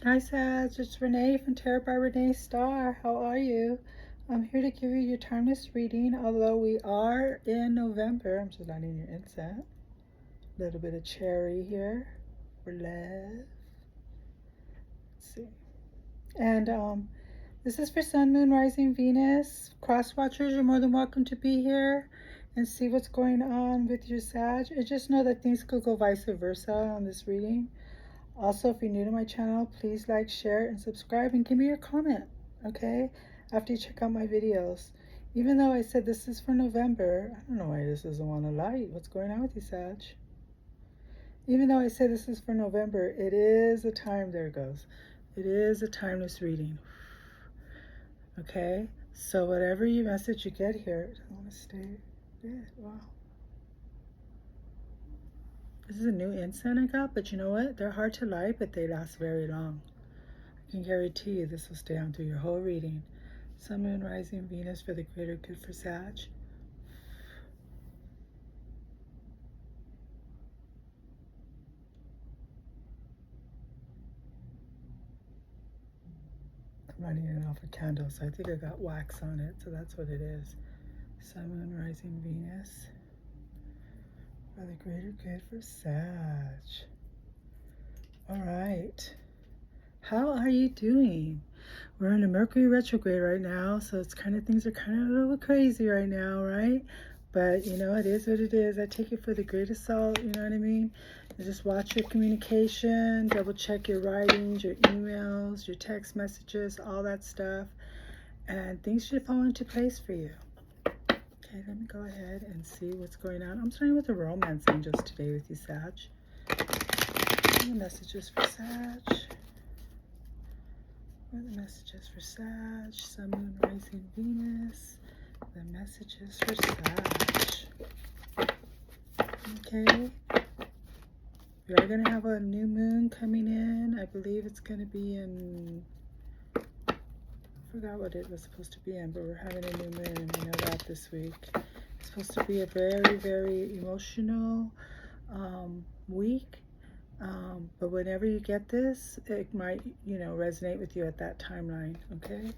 Hi Sag, it's Renee from Tarotbyrenestar. How are you? I'm here to give you your timeless reading, although we are in November. I'm just lighting your incense. A little bit of cherry here for love. Let's see. And this is for Sun, Moon, Rising, Venus. Cross watchers, you're more than welcome to be here and see what's going on with your Sag. And just know that things could go vice versa on this reading. Also, if you're new to my channel, please like, share, and subscribe, and give me your comment, okay? After you check out my videos. Even though I said this is for November, I don't know why this doesn't want to light. What's going on with you, Sag? Even though I said this is for November, it is a time, there it goes. It is a timeless reading, okay? So whatever you message you get here, I don't want to stay dead, wow. This is a new incense I got, but you know what? They're hard to light, but they last very long. I can guarantee you this will stay on through your whole reading. Sun, Moon, Rising, Venus for the greater good for Sag. I'm running it off a candle, so I think I got wax on it, so that's what it is. Sun, Moon, Rising, Venus for the greater good for Sag. All right. How are you doing? We're in a Mercury retrograde right now, so it's kind of, things are kind of a little crazy right now, right? But you know, it is what it is. I take it for the greatest salt, you know what I mean? And just watch your communication, double check your writings, your emails, your text messages, all that stuff, and things should fall into place for you. Okay, let me go ahead and see what's going on. I'm starting with the romance angels today with you, Sag. And the messages for Sag. What are the messages for Sag? Sun, Moon, Rising, Venus. The messages for Sag. Okay. We are going to have a new moon coming in. I believe it's going to be in... I forgot what it was supposed to be in, but we're having a new moon. We know that this week. It's supposed to be a very, very emotional week. But whenever you get this, it might, you know, resonate with you at that timeline, okay?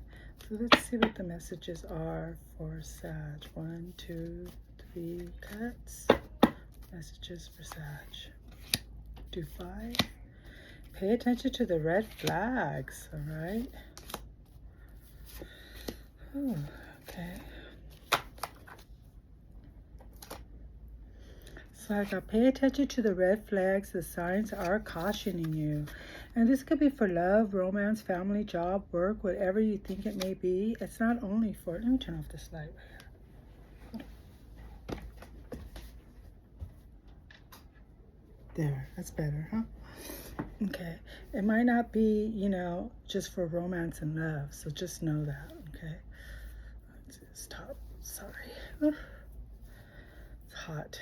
So let's see what the messages are for Sag. 1, 2, 3 cuts. Messages for Sag. Do 5. Pay attention to the red flags, all right? Ooh, okay. So I got pay attention to the red flags. The signs are cautioning you. And this could be for love, romance, family, job, work, whatever you think it may be. It's not only for... Let me turn off this light right here. There, that's better, huh? Okay. It might not be, you know, just for romance and love. So just know that, okay? Let's stop. Sorry. It's hot.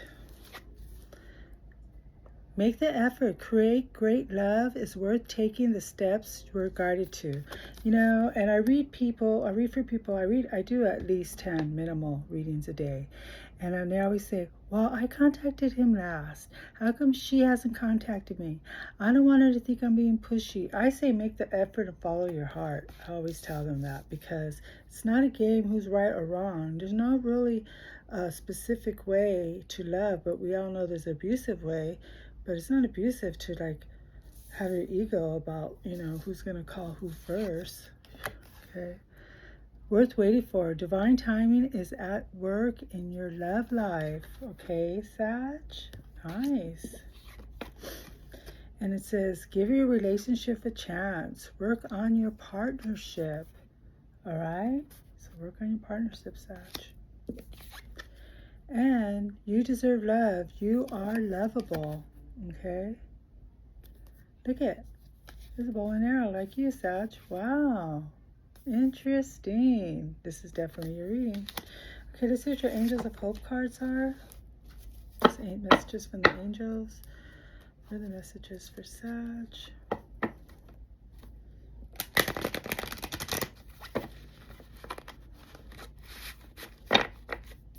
Make the effort. Create great love is worth taking the steps you are guided to. You know, and I read for people, I do at least 10 minimal readings a day. And they always say, well, I contacted him last. How come she hasn't contacted me? I don't want her to think I'm being pushy. I say make the effort and follow your heart. I always tell them that, because it's not a game who's right or wrong. There's not really a specific way to love, but we all know there's an abusive way. But it's not abusive to, like, have your ego about, you know, who's going to call who first. Okay. Worth waiting for. Divine timing is at work in your love life. Okay, Sag? Nice. And it says, give your relationship a chance. Work on your partnership. All right? So work on your partnership, Sag. And you deserve love. You are lovable. Okay, look at, there's a bow and arrow like you, Sag. Wow, interesting. This is definitely your reading. Okay, let's see what your Angels of Hope cards are. Just 8 messages from the angels. What are the messages for Sag? What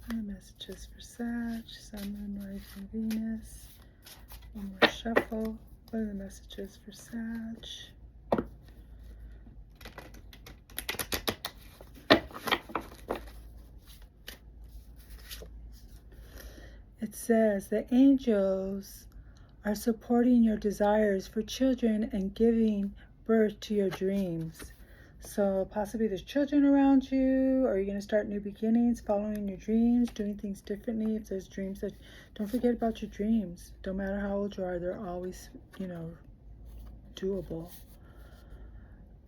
are the messages for Sag? Sun, Moon, Rising, Venus. One more shuffle. What are the messages for Sag? says the angels are supporting your desires for children and giving birth to your dreams. So possibly there's children around you, or you're going to start new beginnings, following your dreams, doing things differently. If there's dreams that, don't forget about your dreams. Don't matter how old you are, they're always, doable.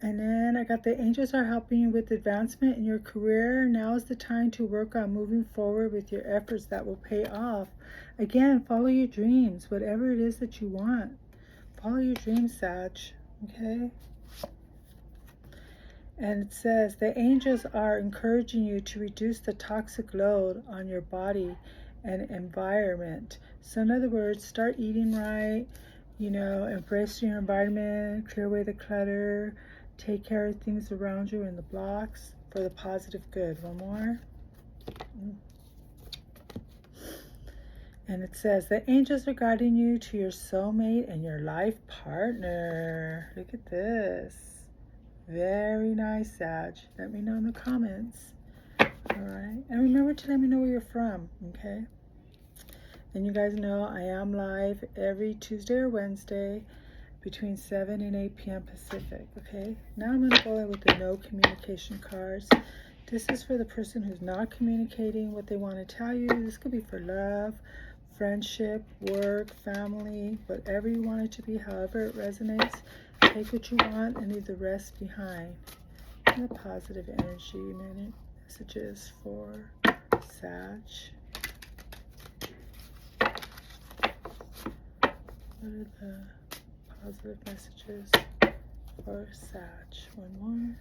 And then I got the angels are helping you with advancement in your career. Now is the time to work on moving forward with your efforts that will pay off. Again, follow your dreams, whatever it is that you want. Follow your dreams, Sag, okay? And it says, the angels are encouraging you to reduce the toxic load on your body and environment. So in other words, start eating right, embrace your environment, clear away the clutter, take care of things around you and the blocks for the positive good. One more. And it says, the angels are guiding you to your soulmate and your life partner. Look at this. Very nice, Sag. Let me know in the comments. All right. And remember to let me know where you're from, okay? And you guys know I am live every Tuesday or Wednesday between 7 and 8 p.m. Pacific, okay? Now I'm going to go in with the no communication cards. This is for the person who's not communicating what they want to tell you. This could be for love, friendship, work, family, whatever you want it to be, however it resonates. Take what you want and leave the rest behind. And the positive energy messages for Sag. What are the positive messages for Sag? One more.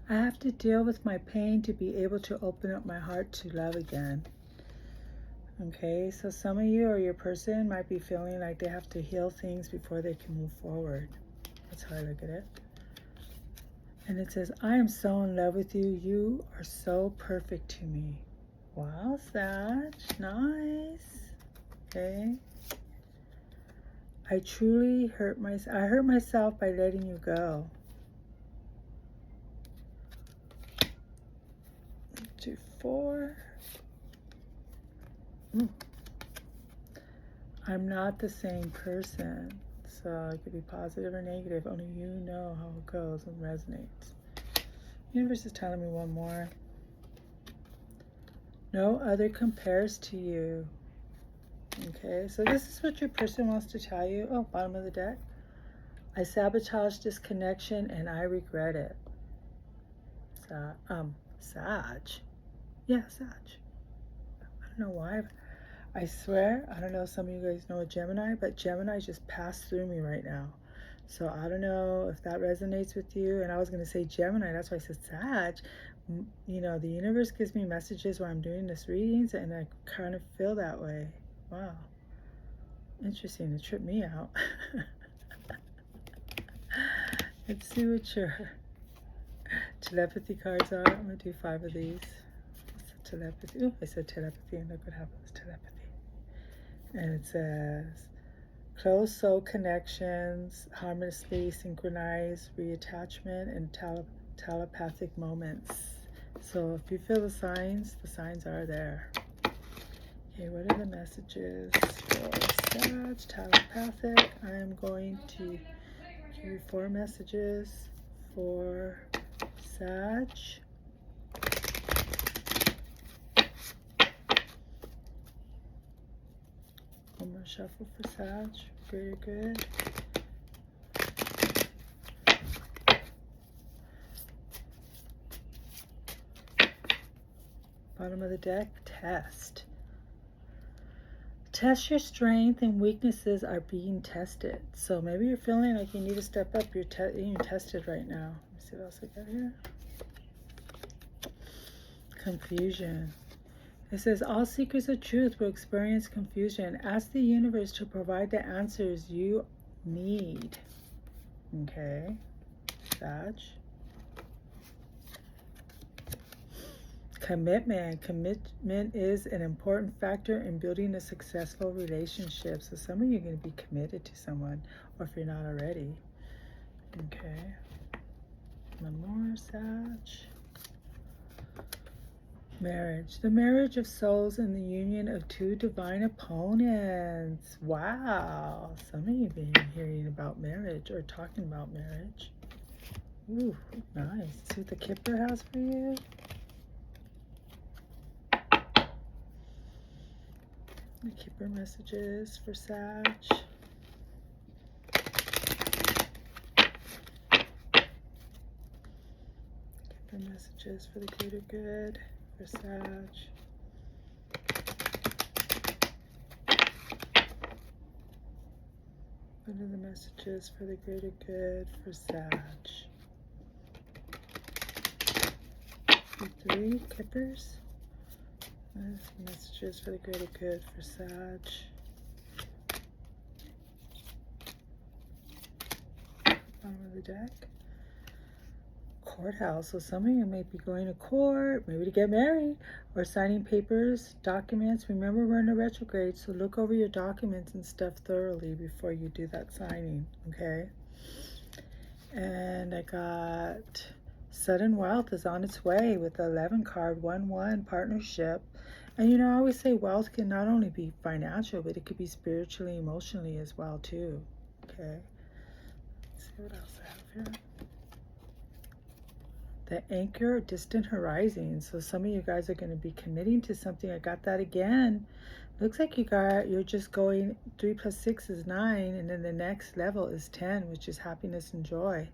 I have to deal with my pain to be able to open up my heart to love again. Okay, so some of you or your person might be feeling like they have to heal things before they can move forward. That's how I look at it. And it says, I am so in love with you. You are so perfect to me. Wow, Sag. Nice. Okay. I truly hurt myself by letting you go. 2, 4. I'm not the same person. So it could be positive or negative. Only you know how it goes and resonates. Universe is telling me one more. No other compares to you. Okay, so this is what your person wants to tell you. Oh, bottom of the deck. I sabotaged this connection and I regret it. Sag. Yeah, Sag. I don't know why. I swear, I don't know if some of you guys know a Gemini, but Gemini just passed through me right now. So I don't know if that resonates with you. And I was going to say Gemini, that's why I said Sag. The universe gives me messages when I'm doing this readings, and I kind of feel that way. Wow. Interesting. It tripped me out. Let's see what your telepathy cards are. I'm going to do 5 of these. Telepathy. Oh, I said telepathy, and look what happens. Telepathy. And it says, close soul connections, harmoniously synchronized reattachment, and telepathic moments. So if you feel the signs are there. Okay, what are the messages for Sag, telepathic? I am going to give you 4 messages for Sag. One more shuffle for Sag. Very good. Bottom of the deck, test. Test your strength and weaknesses are being tested. So maybe you're feeling like you need to step up. You're being tested right now. Let's see what else I got here. Confusion. It says, all seekers of truth will experience confusion. Ask the universe to provide the answers you need. Okay, Sag. Commitment. Commitment is an important factor in building a successful relationship. So some of you are going to be committed to someone, or if you're not already. Okay. One more, Sag. Marriage. The marriage of souls and the union of two divine opponents. Wow. Some of you have been hearing about marriage or talking about marriage. Ooh, nice. See what the Kipper has for you? The Kipper messages for Sag. Kipper messages for the greater good for Sag. What are the messages for the greater good for Sag? The 3 Kippers. Messages for the greater good for Sag. Bottom of the deck. Courthouse. So some of you may be going to court, maybe to get married, or signing papers, documents. Remember, we're in a retrograde, so look over your documents and stuff thoroughly before you do that signing, okay? And I got sudden wealth is on its way with the 11 card, 1-1 partnership. And you know, I always say wealth can not only be financial, but it could be spiritually, emotionally as well too. Okay. Let's see what else I have here. The anchor, distant horizon. So some of you guys are going to be committing to something. I got that again. Looks like you're just going 3 + 6 is 9, and then the next level is 10, which is happiness and joy.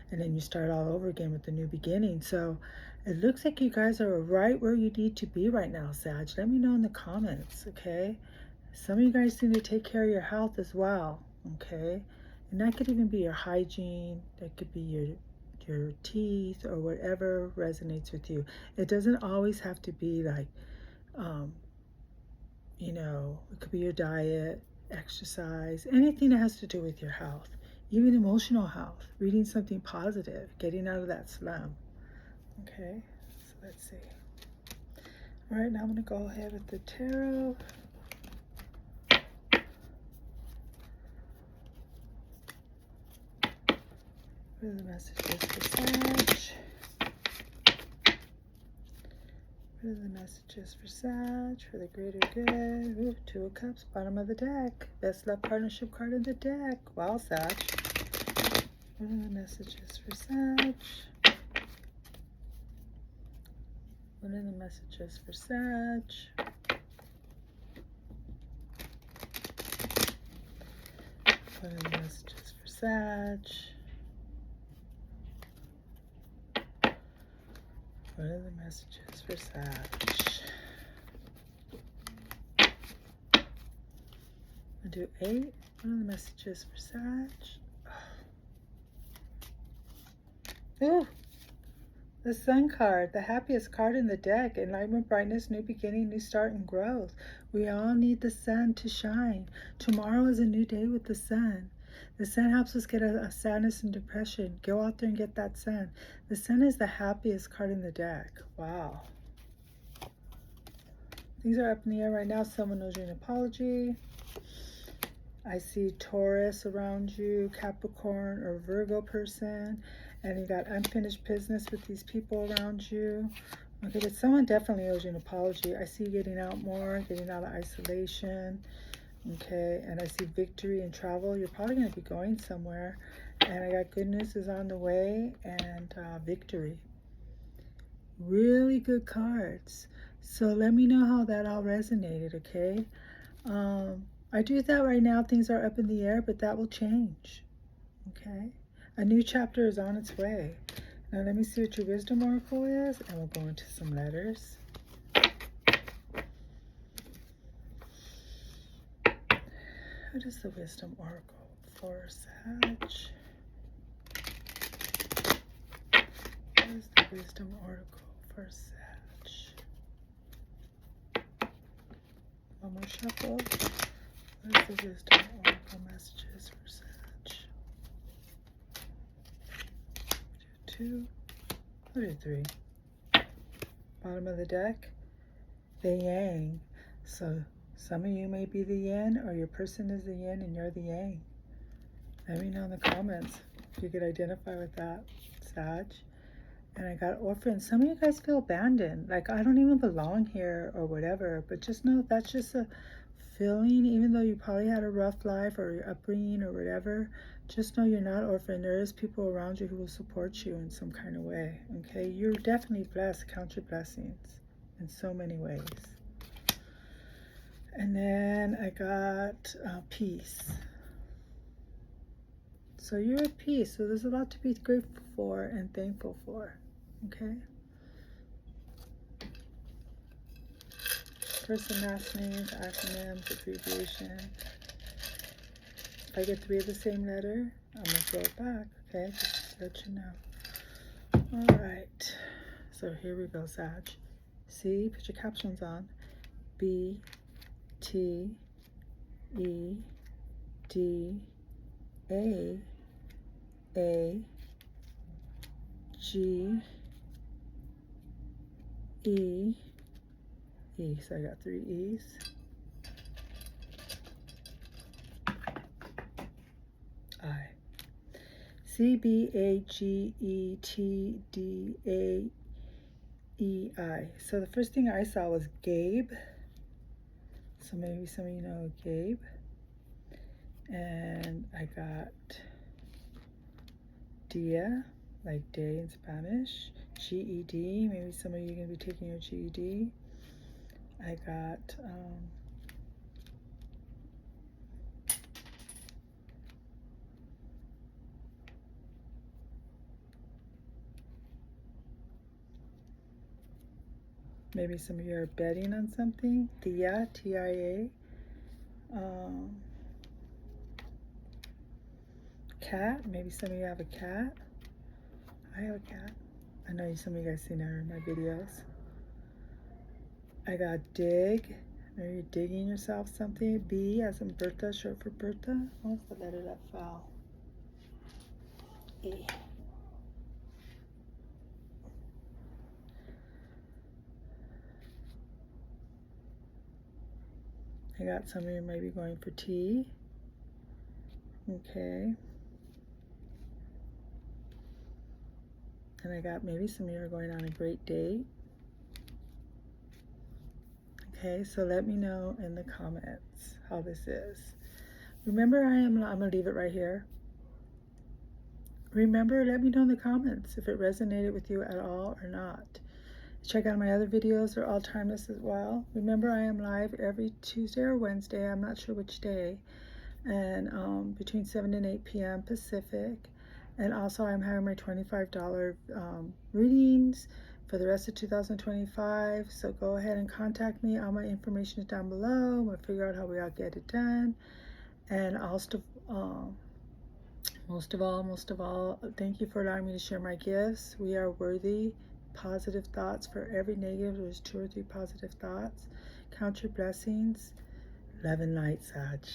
And then you start all over again with the new beginning. So it looks like you guys are right where you need to be right now, Sag. Let me know in the comments, okay? Some of you guys need to take care of your health as well, okay? And that could even be your hygiene. That could be your teeth or whatever resonates with you. It doesn't always have to be like, you know, it could be your diet, exercise, anything that has to do with your health. Even emotional health, reading something positive, getting out of that slum. Okay, so let's see. All right, now I'm going to go ahead with the tarot. What are the messages for Sag? What are the messages for Sag for the greater good? Ooh, 2 of Cups, bottom of the deck. Best love partnership card in the deck. Wow, Sag. What are the messages for Sag? What are the messages for Sag? What are the messages for Sag? What are the messages for Sag? I'll do 8. What are the messages for Sag? Ooh, the Sun card, the happiest card in the deck. Enlightenment, brightness, new beginning, new start, and growth. We all need the sun to shine. Tomorrow is a new day with the sun. The sun helps us get a sadness and depression. Go out there and get that sun. The sun is the happiest card in the deck. Wow. Things are up in the air right now. Someone owes you an apology. I see Taurus around you, Capricorn or Virgo person. And you got unfinished business with these people around you. Okay, but someone definitely owes you an apology. I see you getting out more, getting out of isolation. Okay, and I see victory and travel. You're probably going to be going somewhere. And I got good news is on the way and victory. Really good cards. So let me know how that all resonated, okay? I do that right now. Things are up in the air, but that will change. Okay? A new chapter is on its way. Now let me see what your wisdom oracle is, and we'll go into some letters. What is the wisdom oracle for Sag? What is the wisdom oracle for Sag? One more shuffle. What is the wisdom oracle messages for Sag? 2, what are 3? bottom of the deck, the yang. So some of you may be the yin, or your person is the yin and you're the yang. Let me know in the comments if you could identify with that, Sag. And I got orphan. Some of you guys feel abandoned, like I don't even belong here or whatever, but just know that's just a feeling. Even though you probably had a rough life or your upbringing or whatever, just know you're not orphan. There is people around you who will support you in some kind of way. Okay, you're definitely blessed. Count your blessings in so many ways. And then I got peace. So you're at peace. So there's a lot to be grateful for and thankful for. Okay. First and last names, acronyms, abbreviation. If I get 3 of the same letter, I'm going to throw it back. Okay, just to let you know. All right. So here we go, Sag. C, put your captions on. B, T, E, D, A, G, E, E. So I got 3 E's. I. C, B, A, G, E, T, D, A, E, I. So the first thing I saw was Gabe. So maybe some of you know Gabe. And I got Dia, like day in Spanish. GED, maybe some of you are going to be taking your GED. I got maybe some of you are betting on something. Tia, T-I-A. Cat, maybe some of you have a cat. I have a cat. I know some of you guys seen her in my videos. I got dig. Are you digging yourself something? B as in Bertha, short for Bertha. What's the letter that fell? E. I got some of you might be going for T. Okay. And I got maybe some of you are going on a great date. Okay, so let me know in the comments how this is. Remember, I'm gonna leave it right here. Remember, let me know in the comments if it resonated with you at all or not. Check out my other videos, they're all timeless as well. Remember, I am live every Tuesday or Wednesday, I'm not sure which day, and between 7 and 8 p.m. Pacific. And also I'm having my $25 readings for the rest of 2025. So go ahead and contact me. All my information is down below. We'll figure out how we all get it done. And most of all, thank you for allowing me to share my gifts. We are worthy. Positive thoughts. For every negative, there's 2 or 3 positive thoughts. Count your blessings. Love and light, Sag.